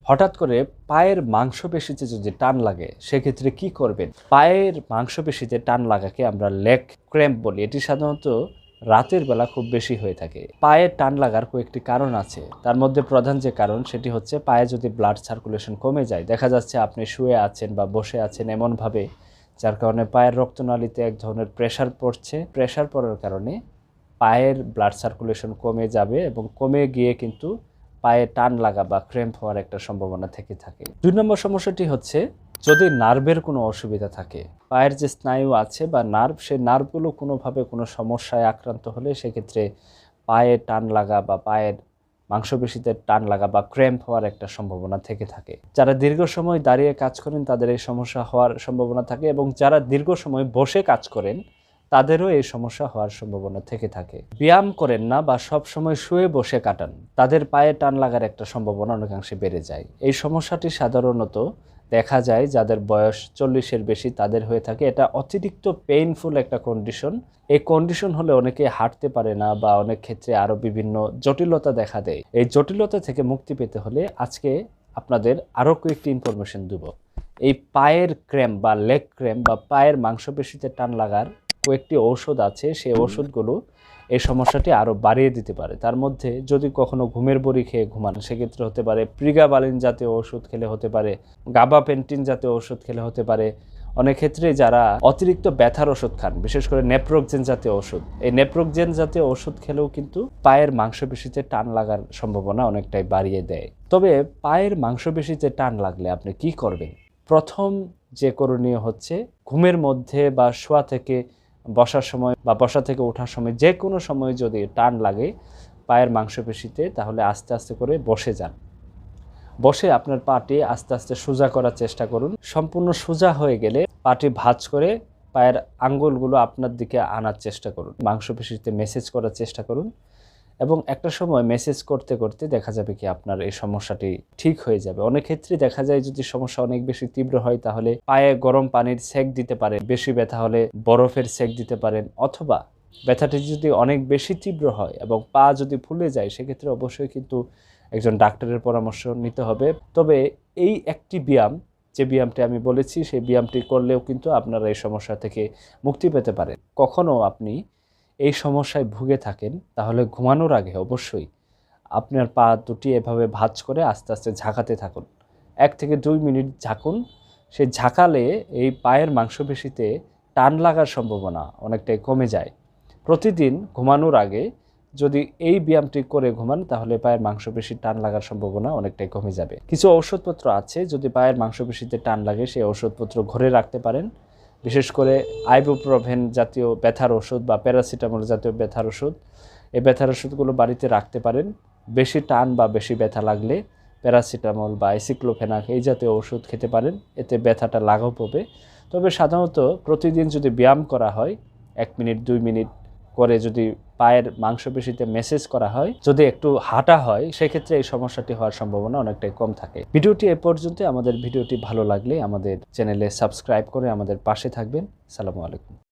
হঠাৎ করে পায়ের মাংসপেশিতে যদি টান লাগে সেক্ষেত্রে কি করবেন? পায়ের মাংসপেশিতে টান লাগাকে আমরা লেগ ক্র্যাম্প বলি। এটি সাধারণত রাতের বেলা খুব বেশি হয়ে থাকে। পায়ে টান লাগার কয়েকটি কারণ আছে। তার মধ্যে প্রধান যে কারণ সেটি হচ্ছে পায়ে যদি ব্লাড সার্কুলেশন কমে যায়, দেখা যাচ্ছে আপনি শুয়ে আছেন বা বসে আছেন এমনভাবে যার কারণে পায়ের রক্তনালীতে এক ধরনের প্রেশার পড়ছে। প্রেশার পড়ার কারণে পায়ের ব্লাড সার্কুলেশন কমে যাবে এবং কমে গিয়ে কিন্তু পায়ে টান লাগা বা ক্র্যাম্প হওয়ার একটা সম্ভাবনা থেকে থাকে। 2 নম্বর সমস্যাটি হচ্ছে যদি নার্ভের কোনো অসুবিধা থাকে, পায়ের যে স্নায়ু আছে বা নার্ভ, সেই নার্ভগুলো কোনোভাবে কোনো সমস্যায় আক্রান্ত হলে সেক্ষেত্রে পায়ে টান লাগা বা পায়ের মাংসপেশিতে টান লাগা বা ক্র্যাম্প হওয়ার একটা সম্ভাবনা থেকে থাকে। যারা দীর্ঘ সময় দাঁড়িয়ে কাজ করেন তাদের এই সমস্যা হওয়ার সম্ভাবনা থাকে এবং যারা দীর্ঘ সময় বসে কাজ করেন তাদেরও এই সমস্যা হওয়ার সম্ভাবনা থেকে থাকে। ব্যায়াম করেন না বা সব সময় শুয়ে বসে কাটান, তাদের পায়ে টান লাগার একটা সম্ভাবনা অনেকাংশে বেড়ে যায়। এই সমস্যাটি সাধারণত দেখা যায় যাদের বয়স 40-এর বেশি তাদের হয়ে থাকে। এটা অতিরিক্ত পেইনফুল একটা কন্ডিশন। এই কন্ডিশন হলে অনেকে হাঁটতে পারে না বা অনেক ক্ষেত্রে আরও বিভিন্ন জটিলতা দেখা দেয়। এই জটিলতা থেকে মুক্তি পেতে হলে আজকে আপনাদের আরও কয়েকটি ইনফরমেশন দেব। এই পায়ের ক্র্যাম্প বা লেগ ক্র্যাম্প বা পায়ের মাংসপেশিতে টান লাগার কয়েকটি ঔষধ আছে, সেই ঔষধগুলো এই সমস্যাটি আরও বাড়িয়ে দিতে পারে। তার মধ্যে যদি কখনো ঘুমের বড়ি খেয়ে ঘুমান সেক্ষেত্রে হতে পারে প্রিগাবালিন জাতীয় ওষুধ খেলে হতে পারে, গাবাপেন্টিন জাতীয় ওষুধ খেলে হতে পারে। অনেক ক্ষেত্রে যারা অতিরিক্ত ব্যথার ওষুধ খান, বিশেষ করে নেপ্রোকজেন জাতীয় ওষুধ, এই নেপ্রোকজেন জাতীয় ওষুধ খেলেও কিন্তু পায়ের মাংসপেশিতে টান লাগার সম্ভাবনা অনেকটাই বাড়িয়ে দেয়। তবে পায়ের মাংসপেশিতে টান লাগলে আপনি কি করবেন? প্রথম যে করণীয় হচ্ছে ঘুমের মধ্যে বা শোয়া থেকে বসার সময় বা বসা থেকে ওঠার সময় যে কোনো সময় যদি টান লাগে পায়ের মাংসপেশিতে, তাহলে আস্তে আস্তে করে বসে যান। বসে আপনার পাটি আস্তে আস্তে সোজা করার চেষ্টা করুন। সম্পূর্ণ সোজা হয়ে গেলে পাটি ভাঁজ করে পায়ের আঙ্গুলগুলো আপনার দিকে আনার চেষ্টা করুন। মাংসপেশিতে মেসেজ করার চেষ্টা করুন এবং একটা সময় মেসেজ করতে করতে দেখা যাবে কি আপনার এই সমস্যাটি ঠিক হয়ে যাবে। অনেক ক্ষেত্রে দেখা যায় যদি সমস্যা অনেক বেশি তীব্র হয় তাহলে পায়ে গরম পানির সেক দিতে পারেন, বেশি ব্যথা হলে বরফের সেক দিতে পারেন, অথবা ব্যথাটি যদি অনেক বেশি তীব্র হয় এবং পা যদি ফুলে যায় সেক্ষেত্রে অবশ্যই কিন্তু একজন ডাক্তারের পরামর্শ নিতে হবে। তবে এই একটি ব্যায়াম, যে ব্যায়ামটি আমি বলেছি, সেই ব্যায়ামটি করলেও কিন্তু আপনারা এই সমস্যা থেকে মুক্তি পেতে পারেন। কখনো আপনি এই সমস্যায় ভুগে থাকেন তাহলে ঘুমানোর আগে অবশ্যই আপনার পা দুটি এভাবে ভাঁজ করে আস্তে আস্তে ঝাঁকাতে থাকুন। 1 থেকে 2 মিনিট ঝাঁকুন। সেই ঝাঁকালে এই পায়ের মাংসপেশিতে টান লাগার সম্ভাবনা অনেকটাই কমে যায়। প্রতিদিন ঘুমানোর আগে যদি এই ব্যায়ামটি করে ঘুমান তাহলে পায়ের মাংসপেশির টান লাগার সম্ভাবনা অনেকটাই কমে যাবে। কিছু ঔষধপত্র আছে, যদি পায়ের মাংসপেশিতে টান লাগে সেই ঔষধপত্র ঘরে রাখতে পারেন। বিশেষ করে আইবুপ্রোফেন জাতীয় ব্যথার ওষুধ বা প্যারাসিটামল জাতীয় ব্যথার ওষুধ, এই ব্যথার ওষুধগুলো বাড়িতে রাখতে পারেন। বেশি টান বা বেশি ব্যথা লাগলে প্যারাসিটামল বা অ্যাসিক্লোফেনাক এই জাতীয় ওষুধ খেতে পারেন, এতে ব্যথাটা লাঘব হবে। তবে সাধারণত প্রতিদিন যদি ব্যায়াম করা হয় 1 মিনিট 2 মিনিট করে, যদি পায়ের মাংসপেশিতে মেসেজ করা হয়, যদি একটু হাঁটা হয়, সেক্ষেত্রে এই সমস্যাটি হওয়ার সম্ভাবনা অনেকটাই কম থাকে। ভিডিওটি এ পর্যন্ত। আমাদের ভিডিওটি ভালো লাগলে আমাদের চ্যানেলে সাবস্ক্রাইব করে আমাদের পাশে থাকবেন। আসসালামু আলাইকুম।